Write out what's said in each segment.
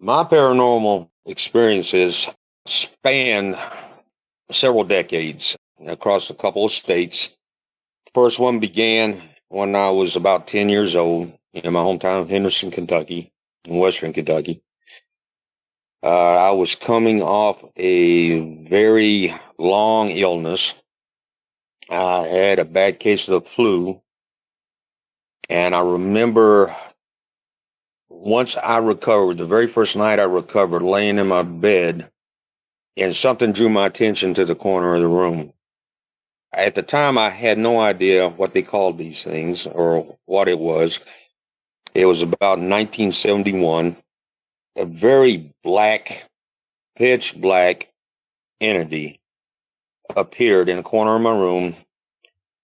My paranormal experiences span several decades across a couple of states. First one began when I was about 10 years old in my hometown of Henderson, Kentucky, in Western Kentucky. I was coming off a very long illness. I had a bad case of the flu, and I remember once I recovered, the very first night I recovered, laying in my bed, and something drew my attention to the corner of the room. At the time, I had no idea what they called these things or what it was. It was about 1971. A very black, pitch black entity appeared in the corner of my room.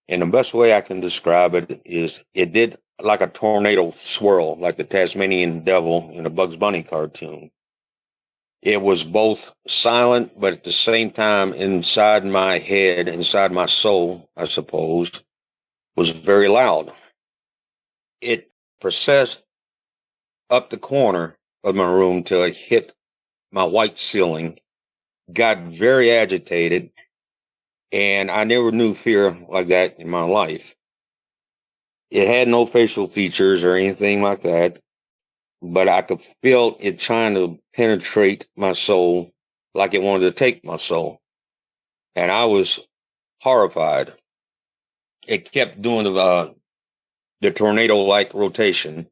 And the best way I can describe it is it did like a tornado swirl, like the Tasmanian devil in a Bugs Bunny cartoon. It was both silent, but at the same time, inside my head, inside my soul, I suppose, was very loud. It processed up the corner of my room till it hit my white ceiling, got very agitated, and I never knew fear like that in my life. It had no facial features or anything like that, but I could feel it trying to penetrate my soul like it wanted to take my soul. And I was horrified. It kept doing the tornado-like rotation.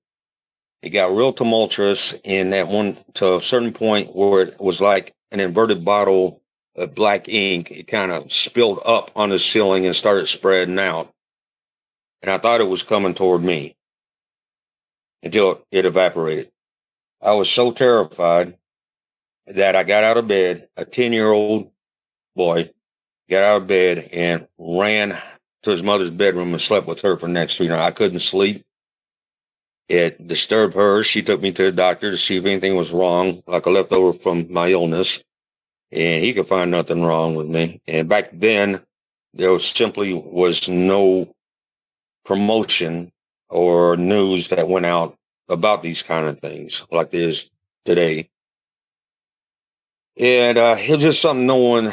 It got real tumultuous in that one to a certain point where it was like an inverted bottle of black ink. It kind of spilled up on the ceiling and started spreading out. And I thought it was coming toward me until it evaporated. I was so terrified that I got out of bed, a 10-year-old boy, got out of bed and ran to his mother's bedroom and slept with her for the next 3 nights. I couldn't sleep. It disturbed her. She took me to the doctor to see if anything was wrong, like a leftover from my illness. And he could find nothing wrong with me. And back then, there simply was no promotion or news that went out about these kind of things like there is today. And it was just something no one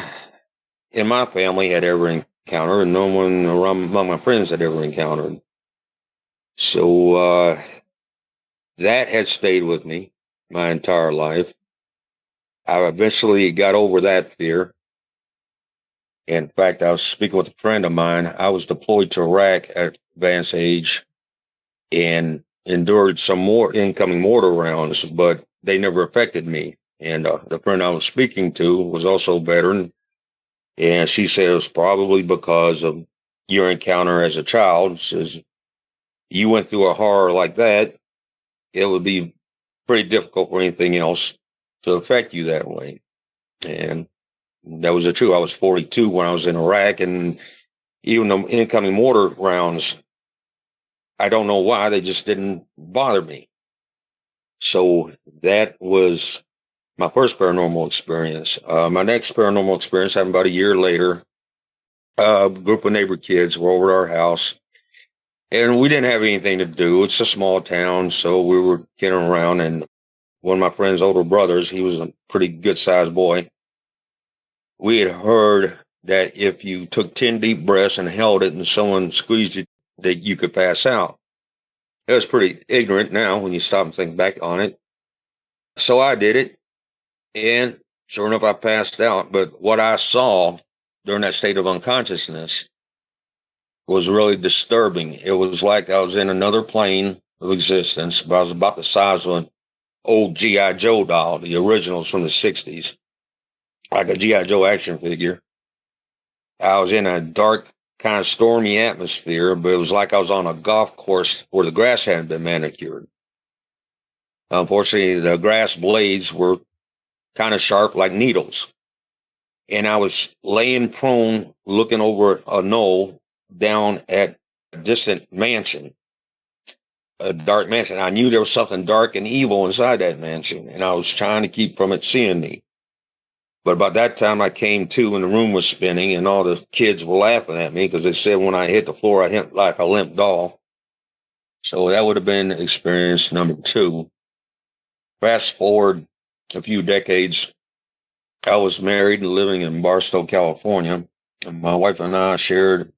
in my family had ever encountered, and no one around among my friends had ever encountered. So that has stayed with me my entire life. I eventually got over that fear. In fact, I was speaking with a friend of mine. I was deployed to Iraq at advanced age and endured some more incoming mortar rounds, but they never affected me. And the friend I was speaking to was also a veteran, and she said it was probably because of your encounter as a child. She says, you went through a horror like that, it would be pretty difficult for anything else to affect you that way. And that was the truth. I was 42 when I was in Iraq, and even the incoming mortar rounds, I don't know why, they just didn't bother me. So that was my first paranormal experience. My next paranormal experience happened about a year later. A group of neighbor kids were over at our house, and we didn't have anything to do. It's a small town, so we were getting around, and one of my friend's older brothers, he was a pretty good-sized boy. We had heard that if you took 10 deep breaths and held it and someone squeezed it, that you could pass out. It was pretty ignorant now when you stop and think back on it. So I did it, and sure enough, I passed out. But what I saw during that state of unconsciousness was really disturbing. It was like I was in another plane of existence, but I was about the size of an old G.I. Joe doll, the originals from the 60s, like a G.I. Joe action figure. I was in a dark, kind of stormy atmosphere, but it was like I was on a golf course where the grass hadn't been manicured. Unfortunately, the grass blades were kind of sharp like needles. And I was laying prone, looking over a knoll down at a distant mansion, a dark mansion. I knew there was something dark and evil inside that mansion, and I was trying to keep from it seeing me. But about that time, I came to, and the room was spinning, and all the kids were laughing at me because they said when I hit the floor, I hit like a limp doll. So that would have been experience number 2. Fast forward a few decades. I was married and living in Barstow, California. And my wife and I shared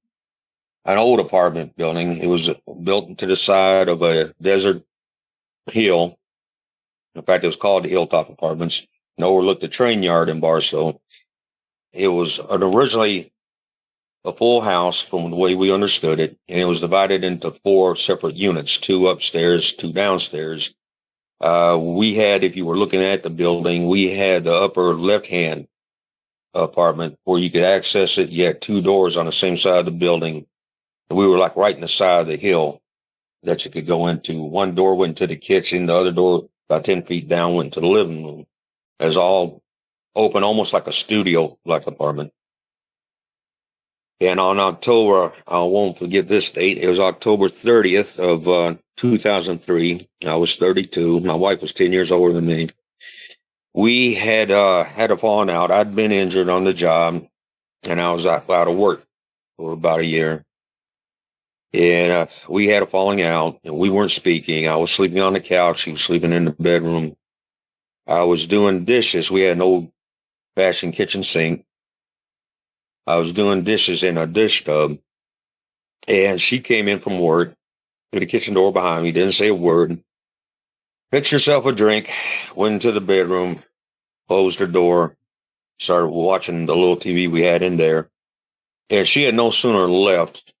an old apartment building. It was built to the side of a desert hill. In fact, it was called the Hilltop Apartments and overlooked the train yard in Barstow. It was originally a full house from the way we understood it, and it was divided into four separate units, two upstairs, two downstairs. We had, if you were looking at the building, we had the upper left-hand apartment where you could access it. You had two doors on the same side of the building. We were like right in the side of the hill that you could go into. One door went to the kitchen, the other door about 10 feet down went to the living room. It was all open, almost like a studio-like apartment. And on October, I won't forget this date, it was October 30th of 2003. I was 32. My wife was 10 years older than me. We had had a falling out. I'd been injured on the job, and I was out of work for about a year. And we had a falling out, and we weren't speaking. I was sleeping on the couch. She was sleeping in the bedroom. I was doing dishes. We had an old-fashioned kitchen sink. I was doing dishes in a dish tub, and she came in from work to the kitchen door behind me, didn't say a word, fixed herself a drink, went into the bedroom, closed her door, started watching the little TV we had in there. And she had no sooner left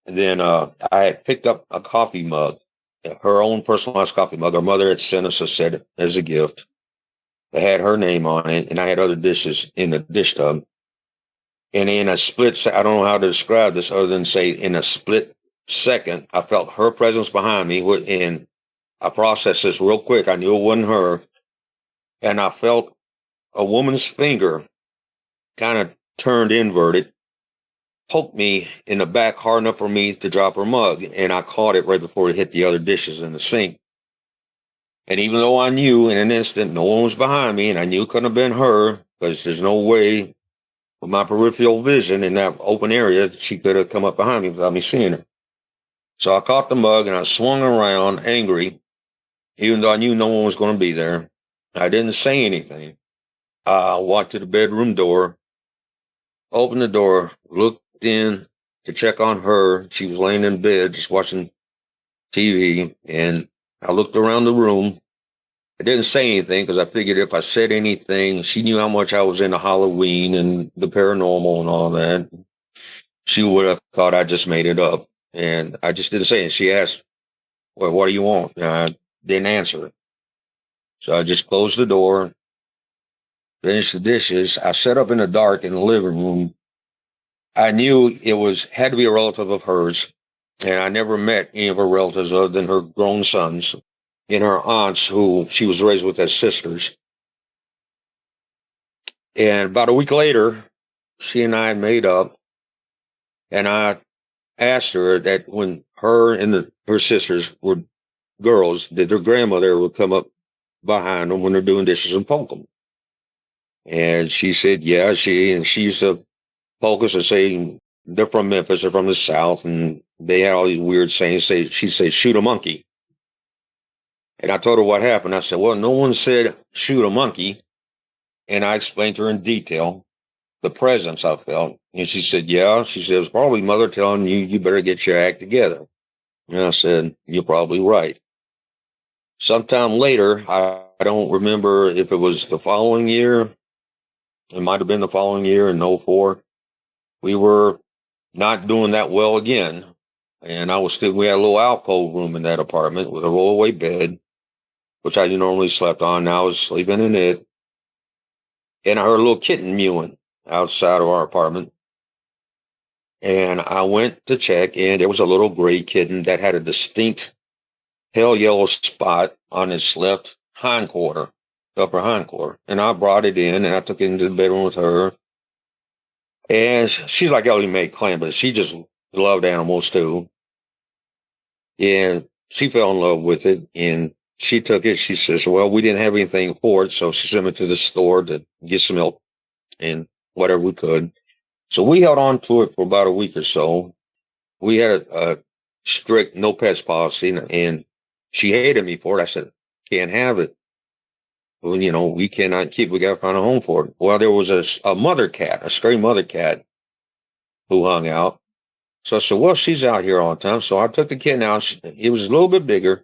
than I had picked up a coffee mug, her own personalized coffee mug. Her mother had sent us a set as a gift. It had her name on it, and I had other dishes in the dish tub. And in a split, I don't know how to describe this other than say in a split second, I felt her presence behind me, and I processed this real quick. I knew it wasn't her. And I felt a woman's finger kind of turned inverted, poked me in the back hard enough for me to drop her mug. And I caught it right before it hit the other dishes in the sink. And even though I knew in an instant no one was behind me, and I knew it couldn't have been her, because there's no way with my peripheral vision in that open area, she could have come up behind me without me seeing her. So I caught the mug and I swung around angry, even though I knew no one was going to be there. I didn't say anything. I walked to the bedroom door, opened the door, looked in to check on her. She was laying in bed just watching TV, and I looked around the room. I didn't say anything because I figured if I said anything, she knew how much I was into Halloween and the paranormal and all that. She would have thought I just made it up. And I just didn't say it. She asked, well, what do you want? And I didn't answer it. So I just closed the door, finished the dishes. I sat up in the dark in the living room. I knew it had to be a relative of hers. And I never met any of her relatives other than her grown sons and her aunts, who she was raised with as sisters. And about a week later, she and I made up, and I asked her that when her and her sisters were girls, that their grandmother would come up behind them when they're doing dishes and poke them. And she said, yeah, she used to poke us and say they're from Memphis, they're from the South, and they had all these weird sayings. She'd say, shoot a monkey. And I told her what happened. I said, well, no one said shoot a monkey. And I explained to her in detail the presence I felt. And she said, yeah. She said, it was probably mother telling you, you better get your act together. And I said, you're probably right. Sometime later, I don't remember if it was the following year. It might have been the following year in '04. We were not doing that well again. And we had a little alcove room in that apartment with a rollaway bed, which I normally slept on. And I was sleeping in it. And I heard a little kitten mewing outside of our apartment. And I went to check, and there was a little gray kitten that had a distinct pale yellow spot on its left hindquarter, upper hindquarter. And I brought it in, and I took it into the bedroom with her. And she's like Ellie Mae Clan, but she just loved animals too. And she fell in love with it, and she took it. She says, well, we didn't have anything for it, so she sent me to the store to get some milk and whatever we could. So we held on to it for about a week or so. We had a strict no pets policy, and she hated me for it. I said, can't have it. well, we cannot keep, we got to find a home for it. Well, there was a mother cat, a stray mother cat who hung out. So I said, well, she's out here all the time. So I took the kitten out. It was a little bit bigger,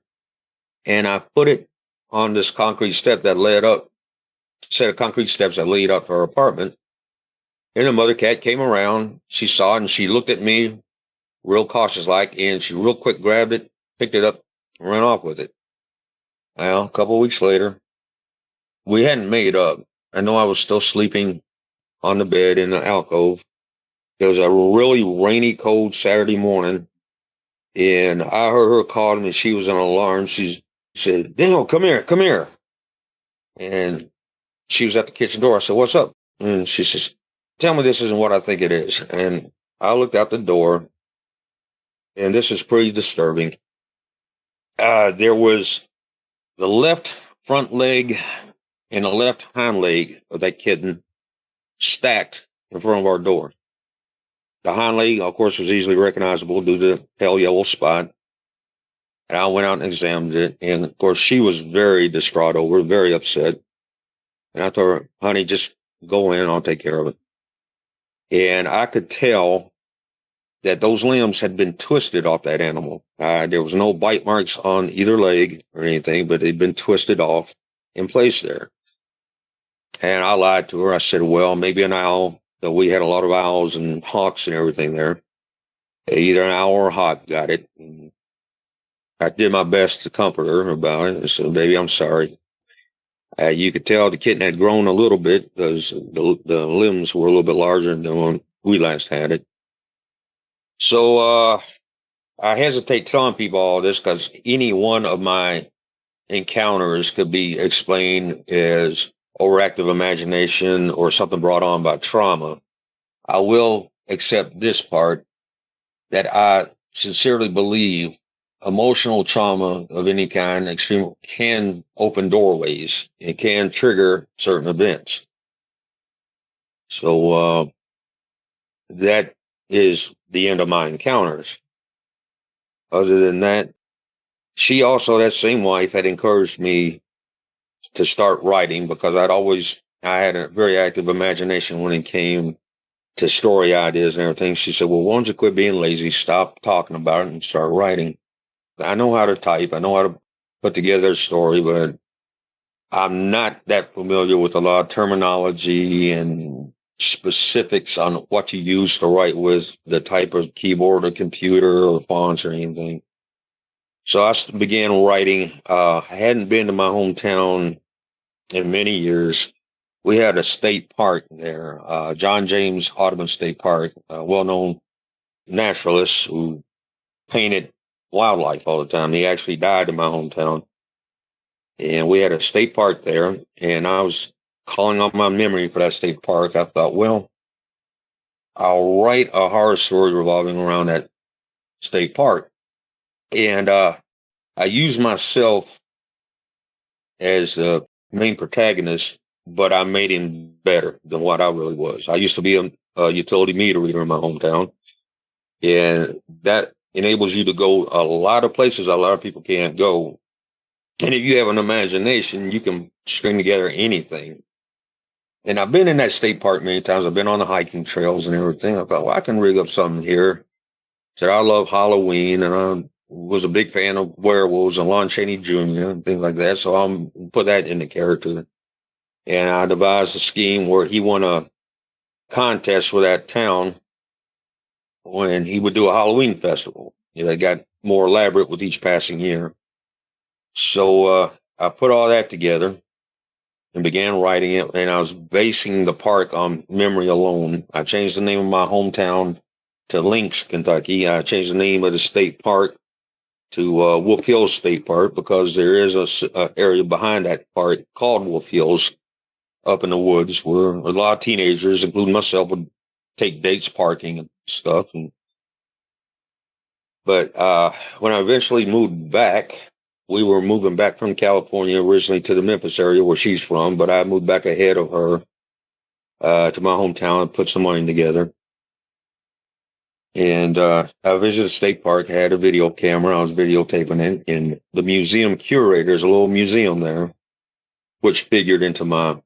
and I put it on this concrete step that led up, set of concrete steps that lead up to her apartment. And the mother cat came around. She saw it, and she looked at me real cautious like, and she real quick grabbed it, picked it up, and ran off with it. Well, a couple of weeks later, we hadn't made up. I know I was still sleeping on the bed in the alcove. It was a really rainy, cold Saturday morning, and I heard her calling me. She was on alarm. She said, Daniel, come here, come here. And she was at the kitchen door. I said, what's up? And she says, tell me this isn't what I think it is. And I looked out the door, and this is pretty disturbing. There was the left front leg and the left hind leg of that kitten stacked in front of our door. The hind leg, of course, was easily recognizable due to the pale yellow spot. And I went out and examined it. And of course, she was very distraught over it, very upset. And I told her, honey, just go in, I'll take care of it. And I could tell that those limbs had been twisted off that animal. There was no bite marks on either leg or anything, but they'd been twisted off in place there. And I lied to her. I said, well, maybe an owl. So we had a lot of owls and hawks and everything there. Either an owl or a hawk got it. And I did my best to comfort her about it. I said, baby, I'm sorry. You could tell the kitten had grown a little bit because the limbs were a little bit larger than when we last had it. So I hesitate telling people all this because any one of my encounters could be explained as overactive imagination or something brought on by trauma. I will accept this part, that I sincerely believe emotional trauma of any kind extreme can open doorways. It can trigger certain events. So that is the end of my encounters. Other than that, she also, that same wife, had encouraged me to start writing because I had a very active imagination when it came to story ideas and everything. She said, well, why don't you quit being lazy, stop talking about it and start writing. I know how to type. I know how to put together a story, but I'm not that familiar with a lot of terminology and specifics on what you use to write with, the type of keyboard or computer or fonts or anything. So I began writing. I hadn't been to my hometown in many years. We had a state park there, John James Audubon State Park, a well-known naturalist who painted wildlife all the time. He actually died in my hometown. And we had a state park there, and I was calling on my memory for that state park. I thought, well, I'll write a horror story revolving around that state park. And I used myself as the main protagonist, but I made him better than what I really was. I used to be a utility meter reader in my hometown, and that enables you to go a lot of places a lot of people can't go. And if you have an imagination, you can string together anything. And I've been in that state park many times. I've been on the hiking trails and everything. I thought, well, I can rig up something here. Said I love Halloween, and I was a big fan of werewolves and Lon Chaney Jr. and things like that. So I'll put that in the character. And I devised a scheme where he won a contest for that town when he would do a Halloween festival. They got more elaborate with each passing year. So I put all that together and began writing it, and I was basing the park on memory alone. I changed the name of my hometown to Lynx, Kentucky. I changed the name of the state park to Wolf Hills State Park because there is a area behind that park called Wolf Hills up in the woods where a lot of teenagers, including myself, would take dates parking and stuff. But when I eventually moved back, we were moving back from California originally to the Memphis area where she's from, but I moved back ahead of her to my hometown and put some money together. And I visited the state park, had a video camera. I was videotaping it. And the museum curator, there's a little museum there which figured into my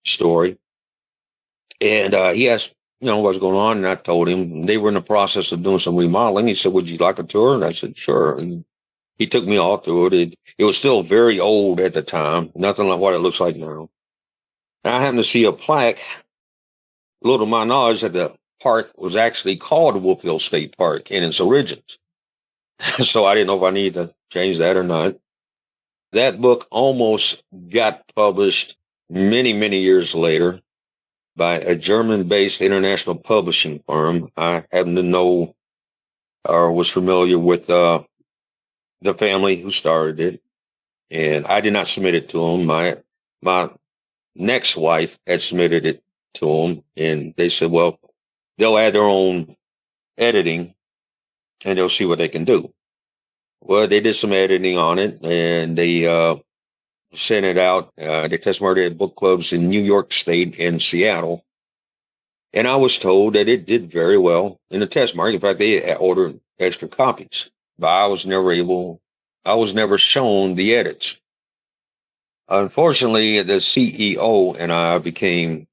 story. And he asked, what's going on, and I told him. They were in the process of doing some remodeling. He said, "Would you like a tour?" And I said, "Sure." And he took me all through it. It was still very old at the time, nothing like what it looks like now. And I happened to see a plaque, little to my knowledge, that the park was actually called Wolfville State Park in its origins. So I didn't know if I needed to change that or not. That book almost got published many, many years later by a German-based international publishing firm. I happen to know or was familiar with the family who started it, and I did not submit it to them. My next wife had submitted it to them, and they said, "Well, they'll add their own editing, and they'll see what they can do." Well, they did some editing on it, and they sent it out. They test marketed at book clubs in New York State and Seattle. And I was told that it did very well in the test market. In fact, they ordered extra copies, but I was never shown the edits. Unfortunately, the CEO and I became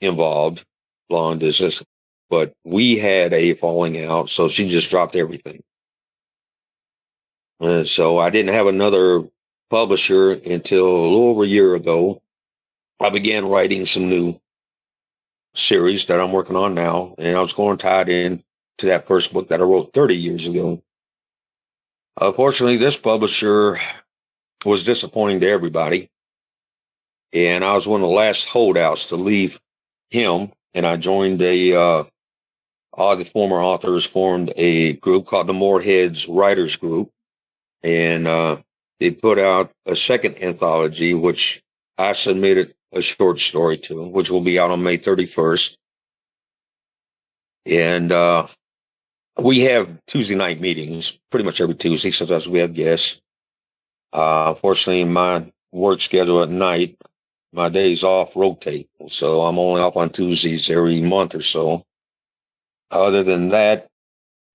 involved, long distance, but we had a falling out, so she just dropped everything. So I didn't have another publisher until a little over a year ago. I began writing some new series that I'm working on now, and I was going tied in to that first book that I wrote 30 years ago. Unfortunately, this publisher was disappointing to everybody, and I was one of the last holdouts to leave him, and I joined all the former authors formed a group called the Moorheads Writers Group, and they put out a second anthology, which I submitted a short story to, which will be out on May 31st. And we have Tuesday night meetings pretty much every Tuesday. Sometimes we have guests. Fortunately, my work schedule at night, my days off rotate. So I'm only off on Tuesdays every month or so. Other than that,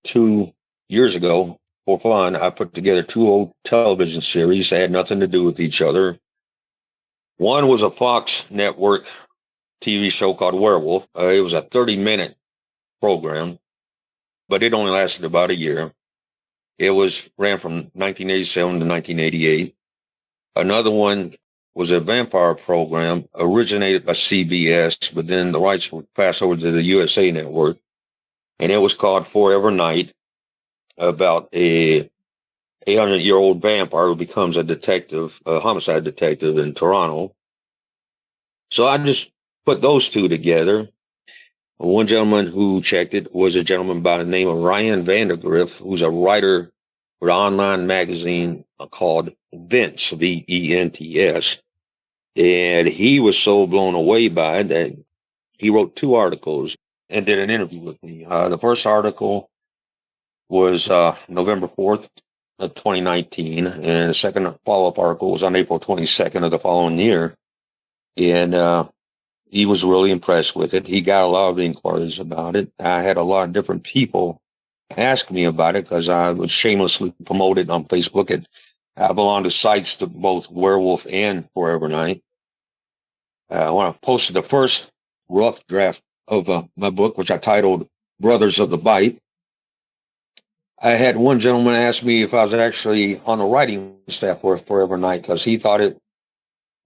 2 years ago, for fun, I put together 2 old television series that had nothing to do with each other. One was a Fox network TV show called Werewolf. It was a 30-minute program, but it only lasted about a year. It ran from 1987 to 1988. Another one was a vampire program originated by CBS, but then the rights were passed over to the USA Network, and it was called Forever Night, about a 800-year-old vampire who becomes a detective, a homicide detective in Toronto. So I just put those 2 together. One gentleman who checked it was a gentleman by the name of Ryan Vandergriff, who's a writer for an online magazine called Vents, Vents. And he was so blown away by it that he wrote 2 articles and did an interview with me. The first article was November 4th of 2019, and the second follow-up article was on April 22nd of the following year. And he was really impressed with it. He got a lot of inquiries about it. I had a lot of different people ask me about it because I would shamelessly promote it on Facebook. And I belong to sites to both Werewolf and Forever Night. When I posted the first rough draft of my book, which I titled Brothers of the Bite, I had one gentleman ask me if I was actually on the writing staff for Forever Night because he thought it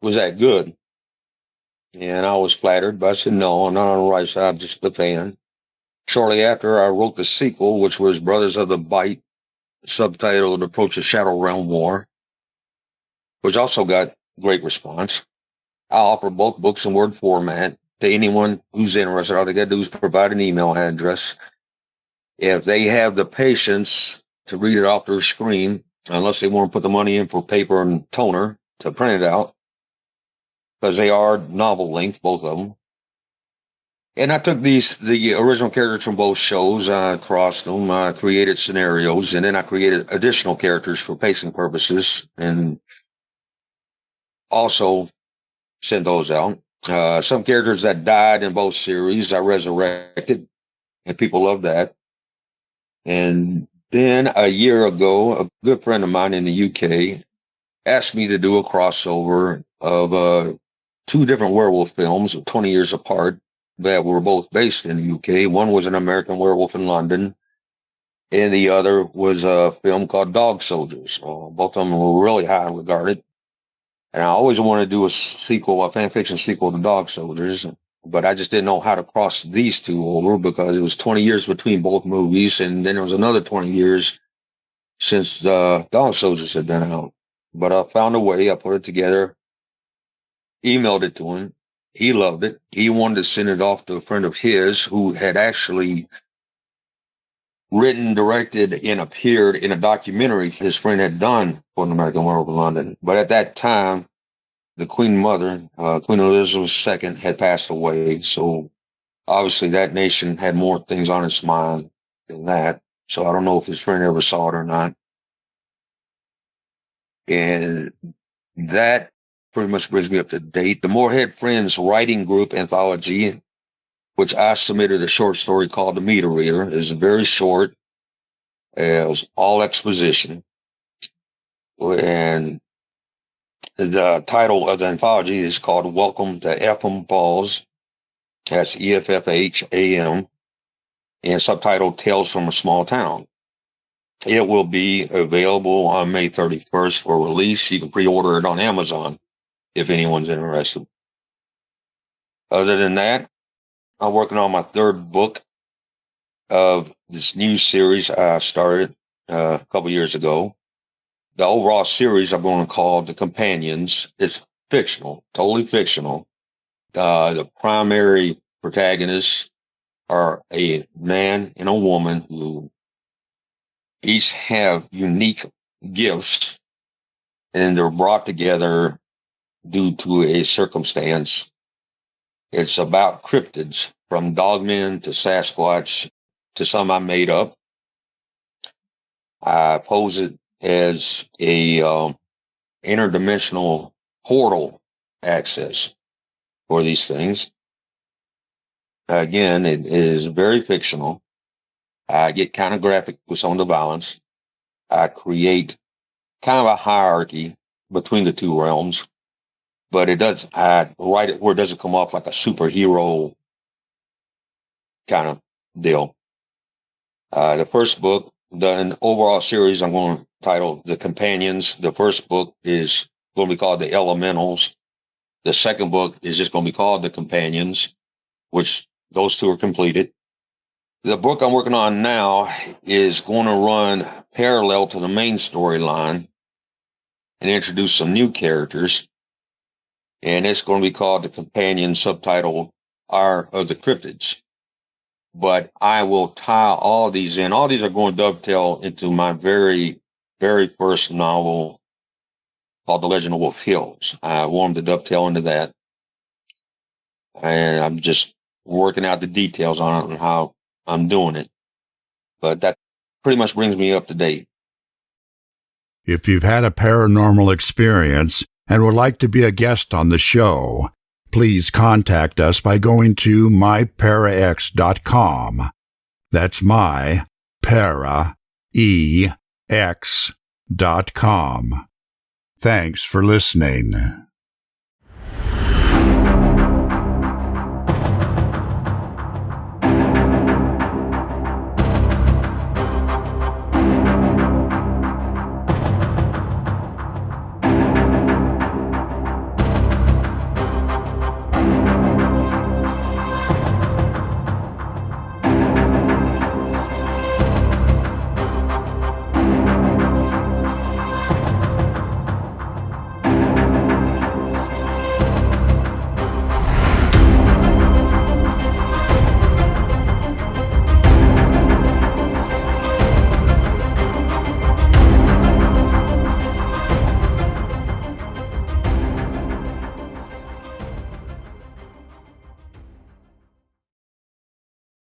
was that good. And I was flattered, but I said, no, I'm not on the right side, I'm just a fan. Shortly after, I wrote the sequel, which was Brothers of the Bite, subtitled Approach the Shadow Realm War, which also got great response. I offer both books in Word format to anyone who's interested. All they got to do is provide an email address. If they have the patience to read it off their screen, unless they want to put the money in for paper and toner to print it out, because they are novel length, both of them. And I took the original characters from both shows, I crossed them, I created scenarios, and then I created additional characters for pacing purposes, and also sent those out. Some characters that died in both series, I resurrected, and people love that. And then a year ago, a good friend of mine in the UK asked me to do a crossover of two different werewolf films, 20 years apart, that were both based in the UK. One was An American Werewolf in London, and the other was a film called Dog Soldiers. Both of them were really high regarded. And I always wanted to do a sequel, a fan fiction sequel to Dog Soldiers, but I just didn't know how to cross these two over because it was 20 years between both movies, and then there was another 20 years since Dog Soldiers had been out. But I found a way. I put it together, emailed it to him. He loved it. He wanted to send it off to a friend of his who had actually written, directed, and appeared in a documentary his friend had done for An American Werewolf in London. But at that time, the Queen Mother, Queen Elizabeth II, had passed away. So obviously that nation had more things on its mind than that. So I don't know if his friend ever saw it or not. And that pretty much brings me up to date. The Moorhead Friends Writing Group Anthology, which I submitted a short story called The Meter Reader, is very short. It was all exposition. And the title of the anthology is called Welcome to Epham Falls. That's EFFHAM. And subtitled Tales from a Small Town. It will be available on May 31st for release. You can pre-order it on Amazon if anyone's interested. Other than that, I'm working on my third book of this new series I started a couple years ago. The overall series I'm going to call The Companions. It's fictional, totally fictional. The primary protagonists are a man and a woman who each have unique gifts, and they're brought together due to a circumstance. It's about cryptids, from dogmen to Sasquatch to some I made up. I pose it as a interdimensional portal access for these things. Again, it is very fictional. I get kind of graphic with some of the violence. I create kind of a hierarchy between the two realms, but I write it where it doesn't come off like a superhero kind of deal. The first book, the overall series, I'm going to title The Companions. The first book is going to be called The Elementals. The second book is just going to be called The Companions, which those two are completed. The book I'm working on now is going to run parallel to the main storyline and introduce some new characters. And it's going to be called The Companion, subtitle Are of the Cryptids. But I will tie all these in. All these are going to dovetail into my very, very first novel called The Legend of Wolf Hills. I want them to dovetail into that. And I'm just working out the details on it and how I'm doing it. But that pretty much brings me up to date. If you've had a paranormal experience and would like to be a guest on the show, please contact us by going to myparax.com. That's myparaex.com. Thanks for listening.